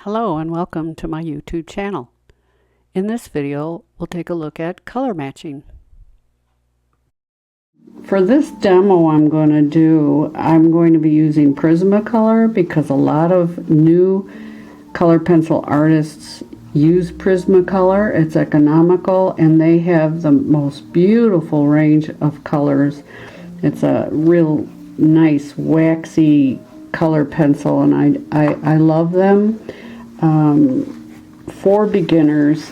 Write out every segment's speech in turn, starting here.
Hello and welcome to my YouTube channel. In this video, we'll take a look at color matching. For this demo I'm going to be using Prismacolor because a lot of new color pencil artists use Prismacolor. It's economical and they have the most beautiful range of colors. It's a real nice waxy color pencil and I love them. For beginners,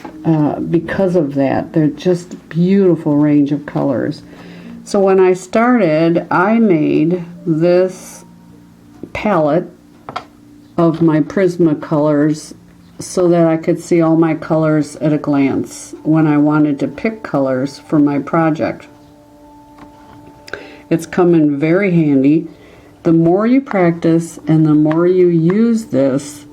because of that, they're just beautiful range of colors. So when I started, I made this palette of my Prismacolors so that I could see all my colors at a glance when I wanted to pick colors for my project. It's come in very handy. The more you practice and the more you use this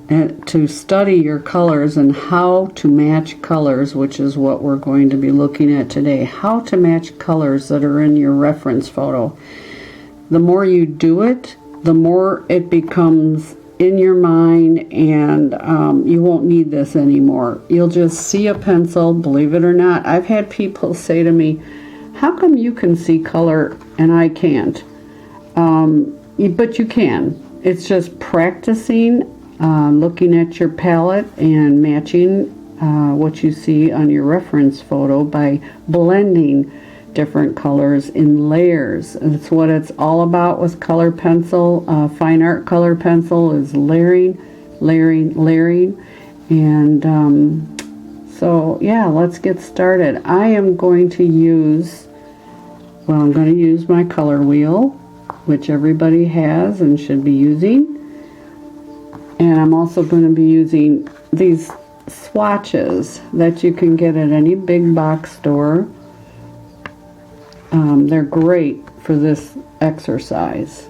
to study your colors and how to match colors, which is what we're going to be looking at today, how to match colors that are in your reference photo. The more you do it, the more it becomes in your mind, and you won't need this anymore. You'll just see a pencil, believe it or not. I've had people say to me, how come you can see color and I can't? But you can. It's just practicing, looking at your palette and matching what you see on your reference photo by blending different colors in layers. That's what it's all about with color pencil. Fine art color pencil is layering, layering, layering. And so yeah, let's get started. I'm going to use my color wheel, which everybody has and should be using. And I'm also going to be using these swatches that you can get at any big box store. They're great for this exercise.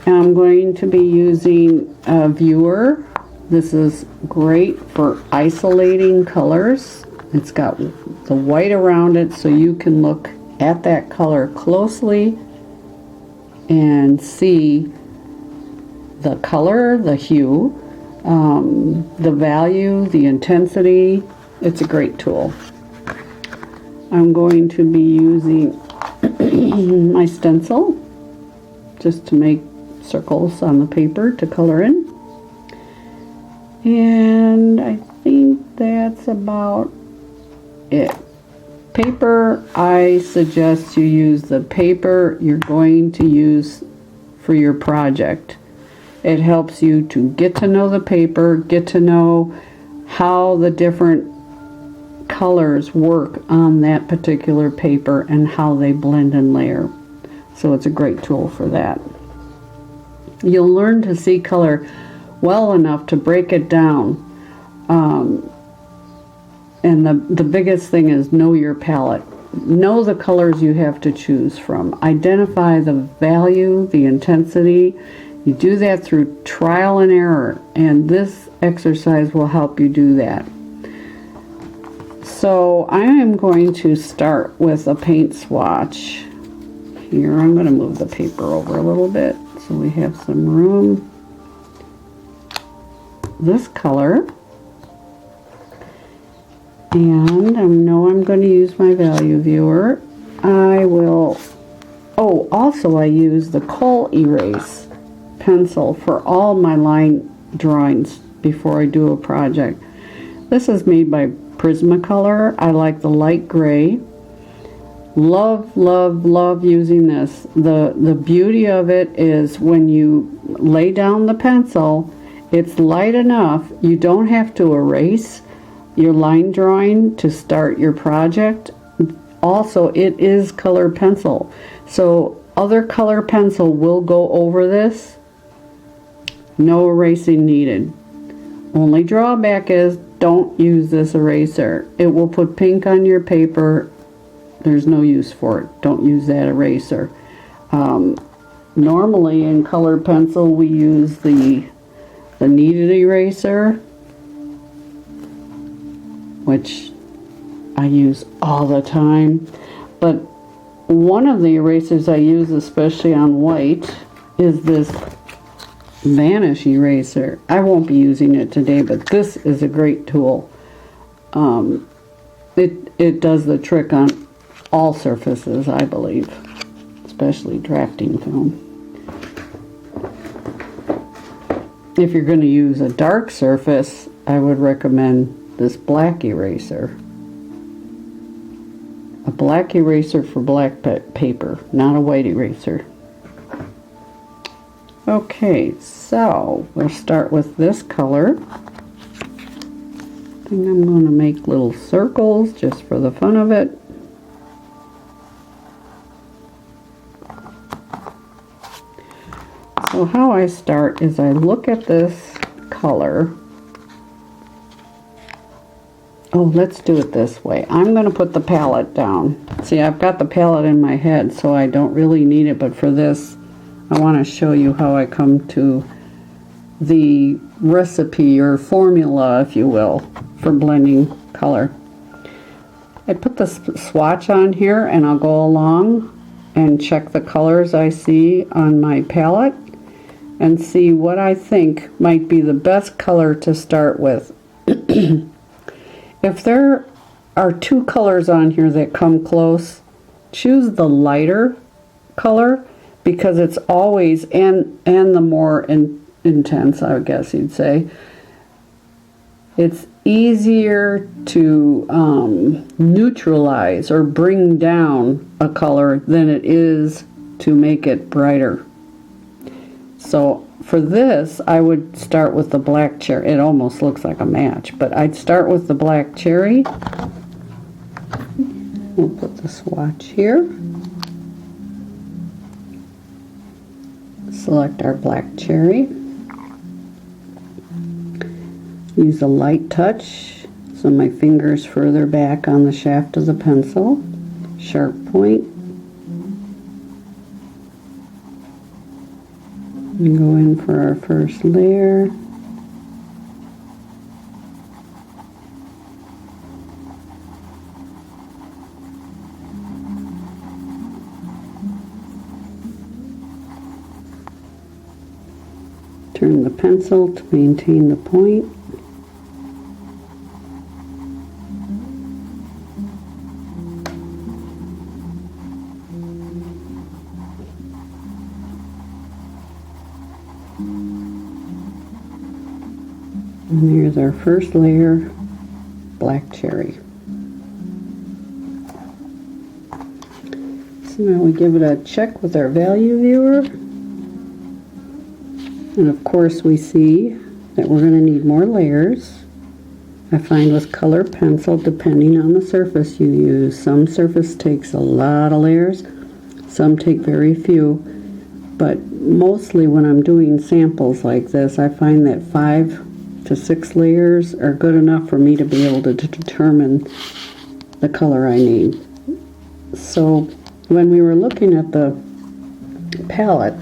And I'm going to be using a viewer. This is great for isolating colors. It's got the white around it so you can look at that color closely and see the color, the hue, the value, the intensity. It's a great tool. I'm going to be using my stencil just to make circles on the paper to color in. And I think that's about it. Paper, I suggest you use the paper you're going to use for your project. It helps you to get to know the paper, get to know how the different colors work on that particular paper and how they blend and layer. So it's a great tool for that. You'll learn to see color well enough to break it down. And the biggest thing is know your palette. Know the colors you have to choose from. Identify the value, the intensity. You do that through trial and error, and this exercise will help you do that. So I am going to start with a paint swatch. Here, I'm going to move the paper over a little bit so we have some room. This color. And I know I'm going to use my value viewer. Also I use the Kohl Erase pencil for all my line drawings before I do a project. This is made by Prismacolor. I like the light gray. Love, love, love using this. The beauty of it is when you lay down the pencil, it's light enough. You don't have to erase your line drawing to start your project. Also, it is color pencil, so other color pencil will go over this. No erasing needed. Only drawback is don't use this eraser. It will put pink on your paper. There's no use for it. Don't use that eraser. Normally in color pencil we use the kneaded eraser, which I use all the time. But one of the erasers I use, especially on white, is this vanish eraser. I won't be using it today, but this is a great tool. It does the trick on all surfaces, I believe, especially drafting film. If you're going to use a dark surface, I would recommend this black eraser. A black eraser for black paper, not a white eraser. Okay, so we'll start with this color. I think I'm going to make little circles just for the fun of it. So how I start is I look at this color. Oh, let's do it this way. I'm going to put the palette down. See, I've got the palette in my head, so I don't really need it, but for this, I want to show you how I come to the recipe or formula, if you will, for blending color. I put the swatch on here, and I'll go along and check the colors I see on my palette and see what I think might be the best color to start with. If there are two colors on here that come close, choose the lighter color, because it's always, and the more intense, I guess you'd say, it's easier to neutralize or bring down a color than it is to make it brighter. So for this, I would start with the black cherry. It almost looks like a match, but I'd start with the black cherry. We'll put the swatch here. Select our black cherry. Use a light touch, so my finger's further back on the shaft of the pencil. Sharp point. And go in for our first layer. Turn the pencil to maintain the point. And here's our first layer, black cherry. So now we give it a check with our value viewer. And of course we see that we're going to need more layers. I find with color pencil, depending on the surface you use, some surface takes a lot of layers, some take very few. But mostly when I'm doing samples like this, I find that 5 to 6 layers are good enough for me to be able to determine the color I need. So when we were looking at the palette,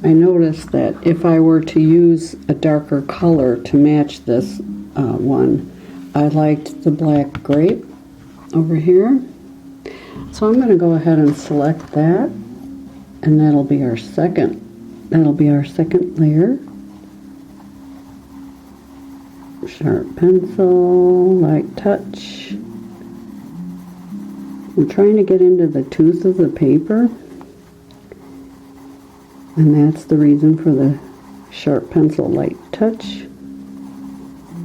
I noticed that if I were to use a darker color to match this one, I liked the black grape over here. So I'm going to go ahead and select that, and that'll be our second layer. Sharp pencil, light touch. I'm trying to get into the tooth of the paper, and that's the reason for the sharp pencil, light touch.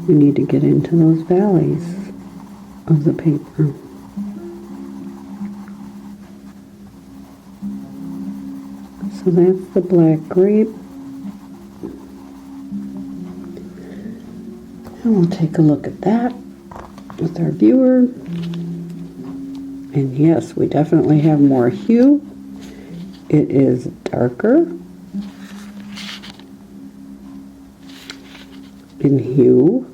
We need to get into those valleys of the paper. So that's the black grape. And we'll take a look at that with our viewer. And yes, we definitely have more hue. It is darker in hue.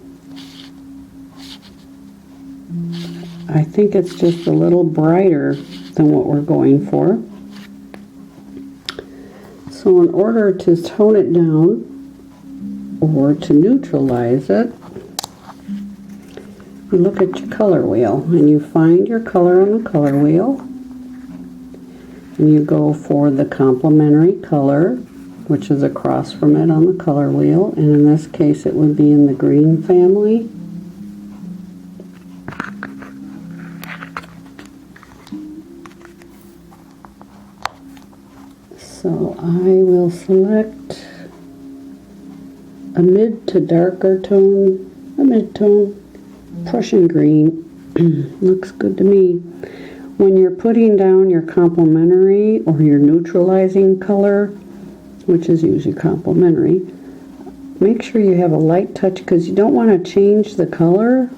I think it's just a little brighter than what we're going for. So in order to tone it down or to neutralize it, you look at your color wheel and you find your color on the color wheel and you go for the complementary color which is across from it on the color wheel, and in this case it would be in the green family. So I will select a mid to darker tone, a mid-tone, Prussian green. Looks good to me. When you're putting down your complementary or your neutralizing color, which is usually complementary, make sure you have a light touch because you don't want to change the color.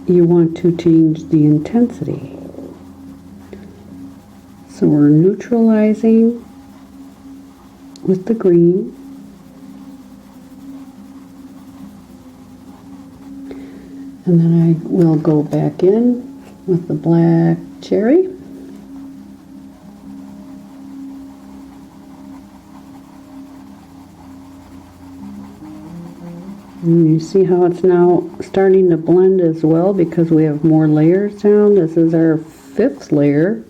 You want to change the intensity. So we're neutralizing with the green. And then I will go back in with the black cherry. And you see how it's now starting to blend as well because we have more layers down. This is our 5th layer.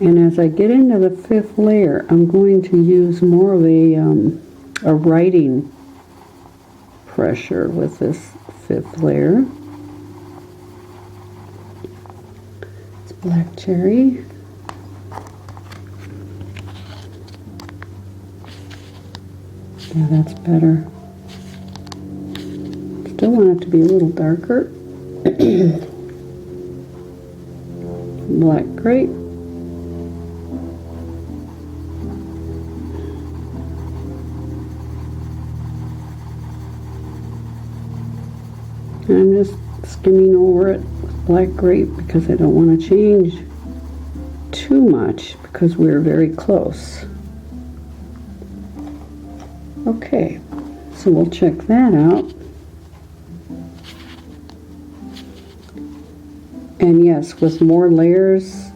And as I get into the 5th layer, I'm going to use more of a writing pressure with this 5th layer. It's black cherry. Yeah, that's better. Still want it to be a little darker. Black grape. I'm just skimming over it with black grape because I don't want to change too much because we're very close. Okay, so we'll check that out. And yes, with more layers,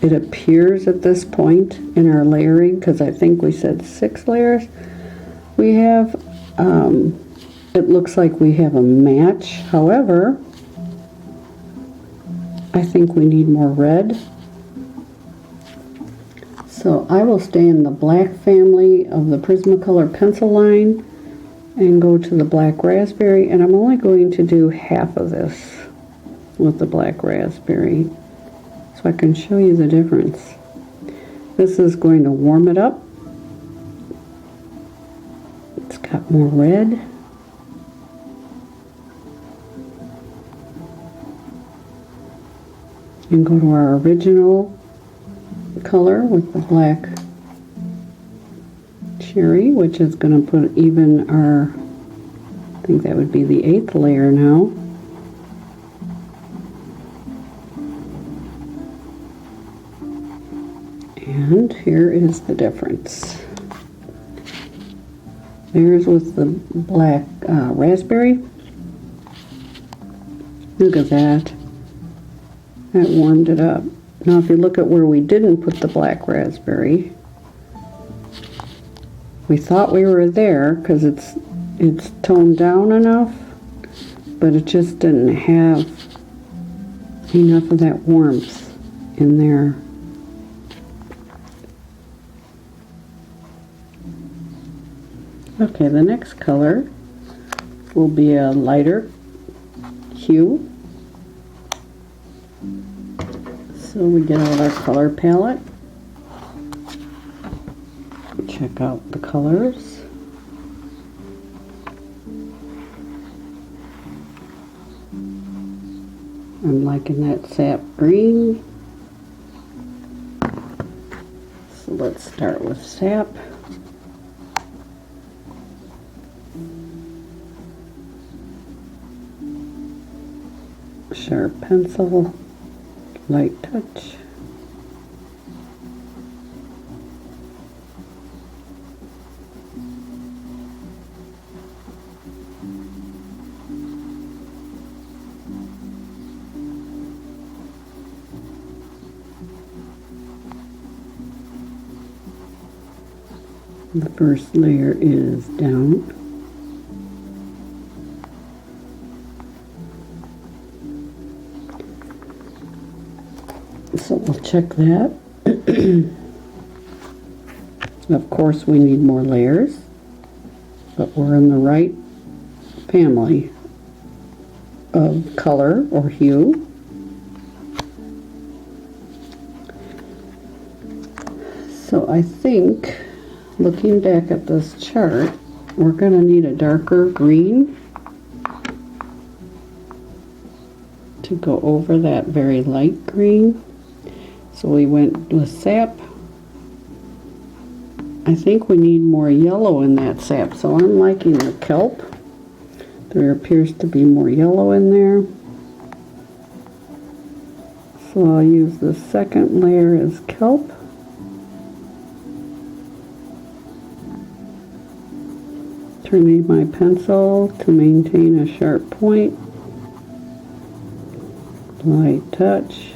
it appears at this point in our layering, because I think we said 6 layers, we have, it looks like we have a match. However, I think we need more red. So I will stay in the black family of the Prismacolor pencil line and go to the black raspberry, and I'm only going to do half of this with the black raspberry so I can show you the difference. This is going to warm it up. It's got more red. And go to our original color with the black cherry, which is going to put even our, I think that would be the 8th layer now. And here is the difference. There's with the black raspberry. Look at that. That warmed it up. Now if you look at where we didn't put the black raspberry, we thought we were there because it's toned down enough, but it just didn't have enough of that warmth in there. Okay, the next color will be a lighter hue. So we get out our color palette, check out the colors. I'm liking that sap green. So let's start with sap. Sharp pencil. Light touch. The first layer is down. So we'll check that. Of course, we need more layers, but we're in the right family of color or hue. So I think, looking back at this chart, we're going to need a darker green to go over that very light green. So we went with sap. I think we need more yellow in that sap, so I'm liking the kelp. There appears to be more yellow in there. So I'll use the second layer as kelp. Turning my pencil to maintain a sharp point. Light touch.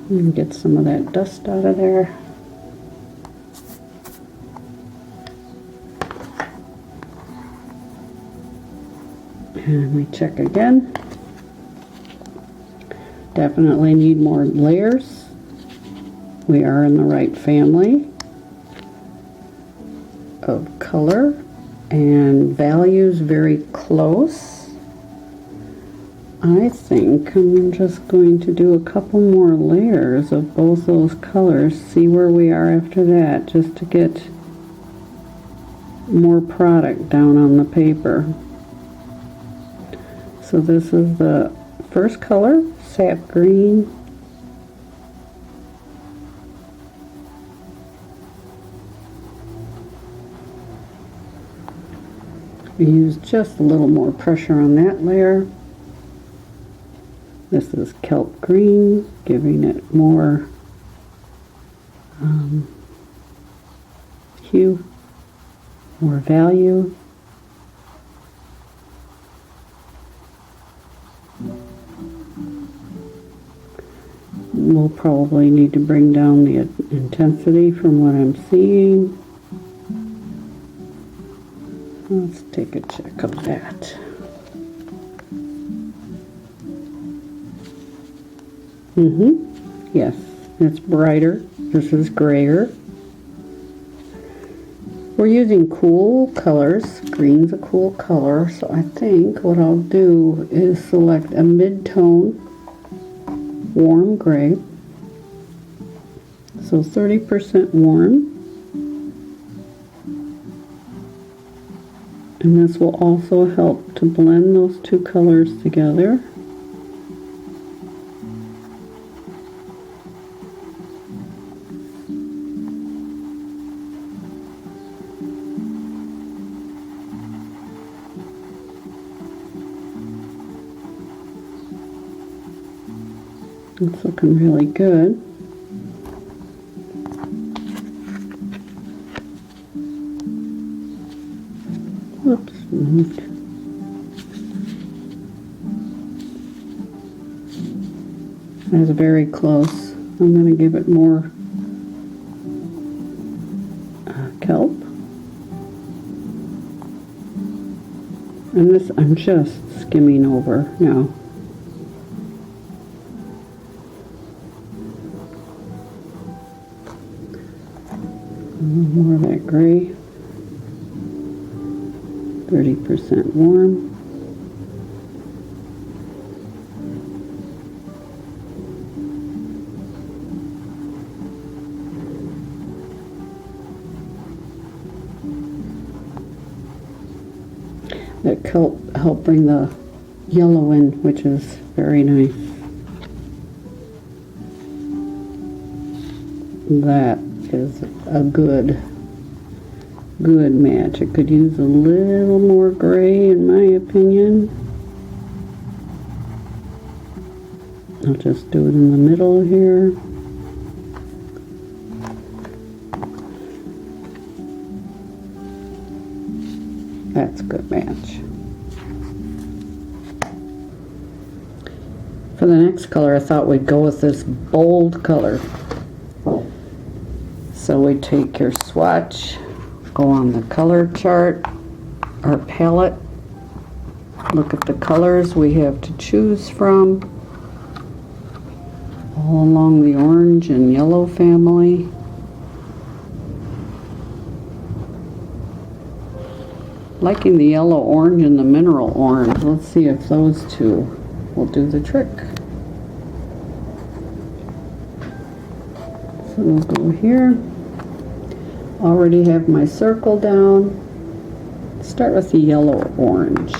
And get some of that dust out of there. And we check again. Definitely need more layers. We are in the right family of color and values very close. I think I'm just going to do a couple more layers of both those colors, see where we are after that, just to get more product down on the paper. So this is the first color, sap green. We use just a little more pressure on that layer. This is kelp green, giving it more hue, more value. We'll probably need to bring down the intensity from what I'm seeing. Let's take a check of that. Yes, it's brighter. This is grayer. We're using cool colors. Green's a cool color, so I think what I'll do is select a mid-tone warm gray. So 30% warm. And this will also help to blend those two colors together. It's looking really good. Whoops, moved. That's very close. I'm going to give it more kelp. And this I'm just skimming over now. More of that gray. 30% warm. That help bring the yellow in, which is very nice. That is a good match. It could use a little more gray in my opinion. I'll just do it in the middle here. That's a good match. For the next color, I thought we'd go with this bold color. So we take your swatch, go on the color chart, our palette, look at the colors we have to choose from, all along the orange and yellow family. Liking the yellow orange and the mineral orange. Let's see if those two will do the trick. So we'll go here. Already have my circle down. Start with the yellow orange.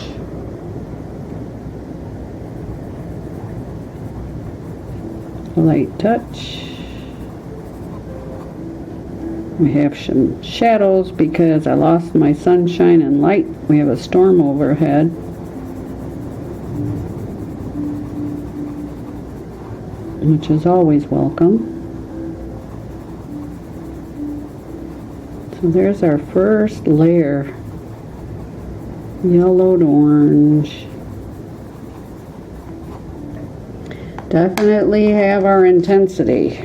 Light touch. We have some shadows because I lost my sunshine and light. We have a storm overhead. Which is always welcome. So there's our first layer. Yellowed orange. Definitely have our intensity.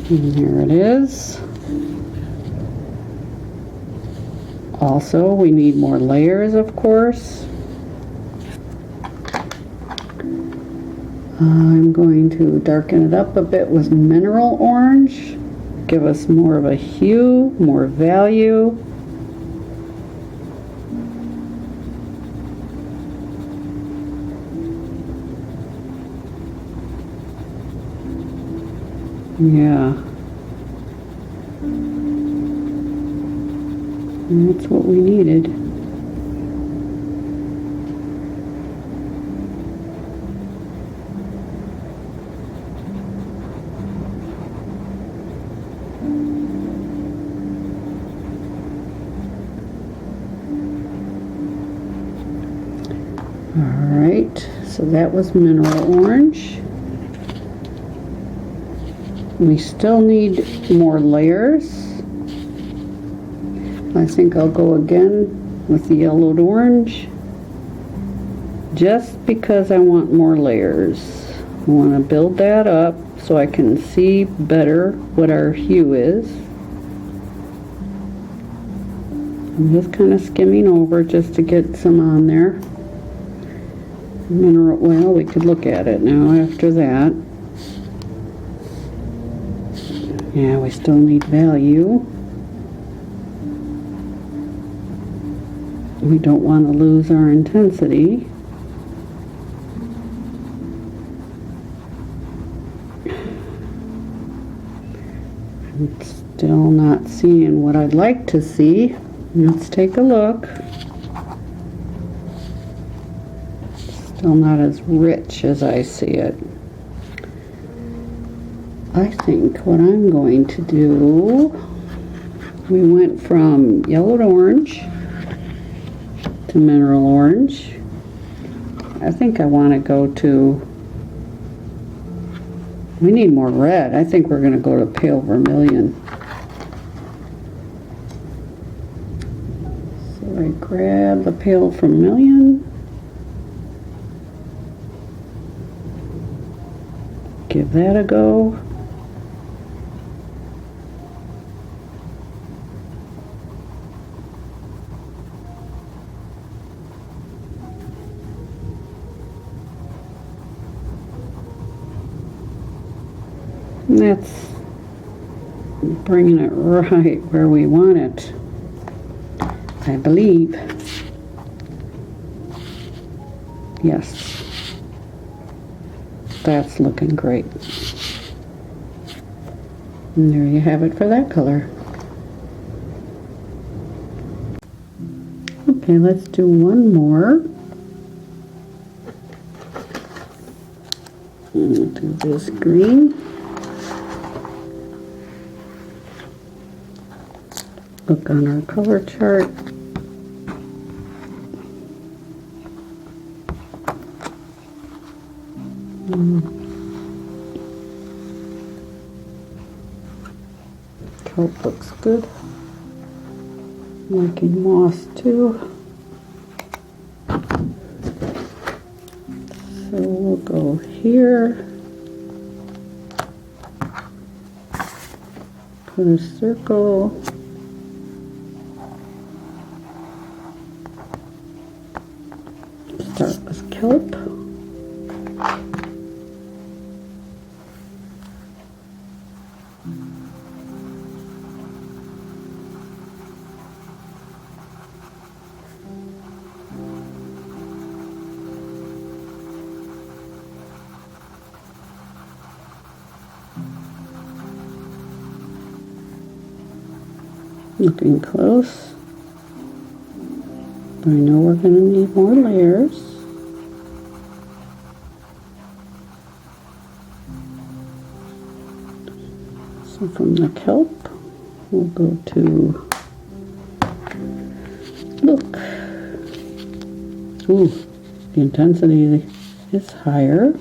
And here it is. Also, we need more layers, of course. I'm going to darken it up a bit with mineral orange. Give us more of a hue, more value. Yeah. And that's what we needed. Alright, so that was mineral orange. We still need more layers. I think I'll go again with the yellowed orange just because I want more layers. I want to build that up so I can see better what our hue is. I'm just kind of skimming over just to get some on there. Mineral, well, we could look at it now after that. Yeah, we still need value. We don't want to lose our intensity. I'm still not seeing what I'd like to see. Let's take a look. Still not as rich as I see it. I think what I'm going to do, we went from yellowed orange to mineral orange. I think I want to go to, we need more red. I think we're going to go to pale vermilion. So I grab the pale vermilion. Give that a go. And that's bringing it right where we want it, I believe. Yes. That's looking great. And there you have it for that color. Okay, let's do one more. We'll do this green. Look on our color chart. Kelp looks good. Liking moss too. So we'll go here. Put a circle. Start with kelp. Looking close. I know we're going to need more layers. So from the kelp, we'll go to, look, ooh, the intensity is higher.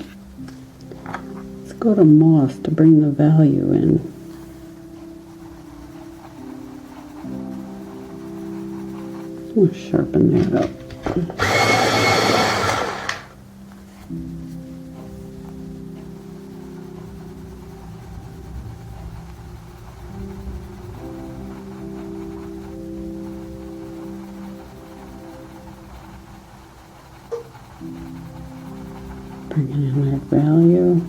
Let's go to moss to bring the value in. We'll sharpen that up. Bringing in that value.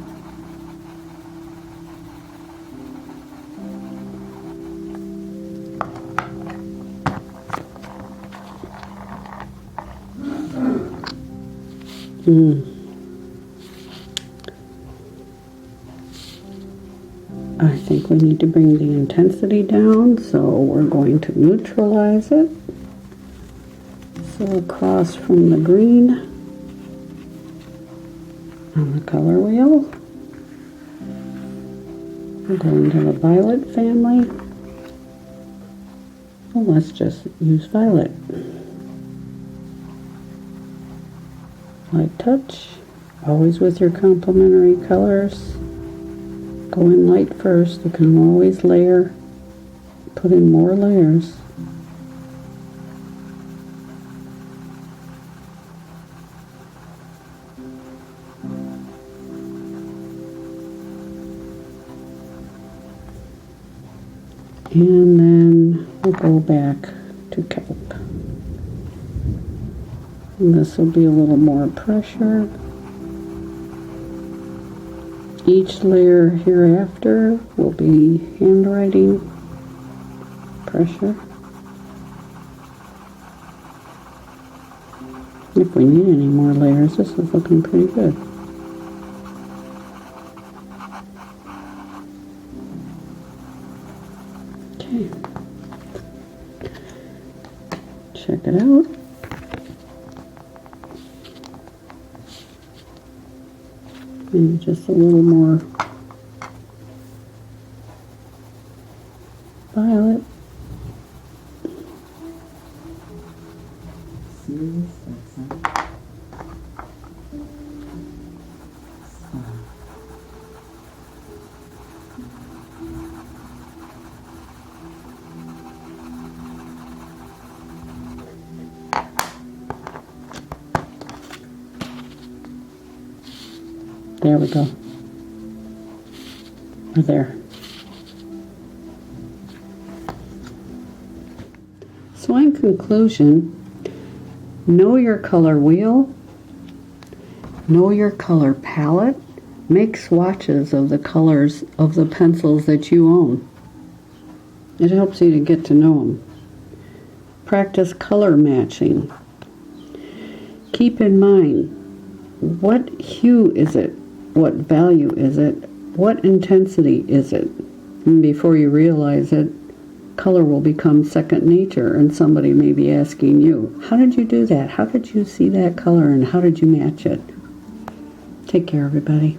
I think we need to bring the intensity down, so we're going to neutralize it. So across from the green on the color wheel, we're going to the violet family. Well, let's just use violet. Light touch, always with your complementary colors. Go in light first. You can always layer, put in more layers. And then we'll go back to kelp. And this will be a little more pressure. Each layer hereafter will be handwriting pressure. If we need any more layers, this is looking pretty good. Okay. Check it out. And just a little more violet. There we go. We're there. So in conclusion, know your color wheel, know your color palette, make swatches of the colors of the pencils that you own. It helps you to get to know them. Practice color matching. Keep in mind, what hue is it? What value is it? What intensity is it? And before you realize it, color will become second nature, and somebody may be asking you, how did you do that? How did you see that color, and how did you match it? Take care, everybody.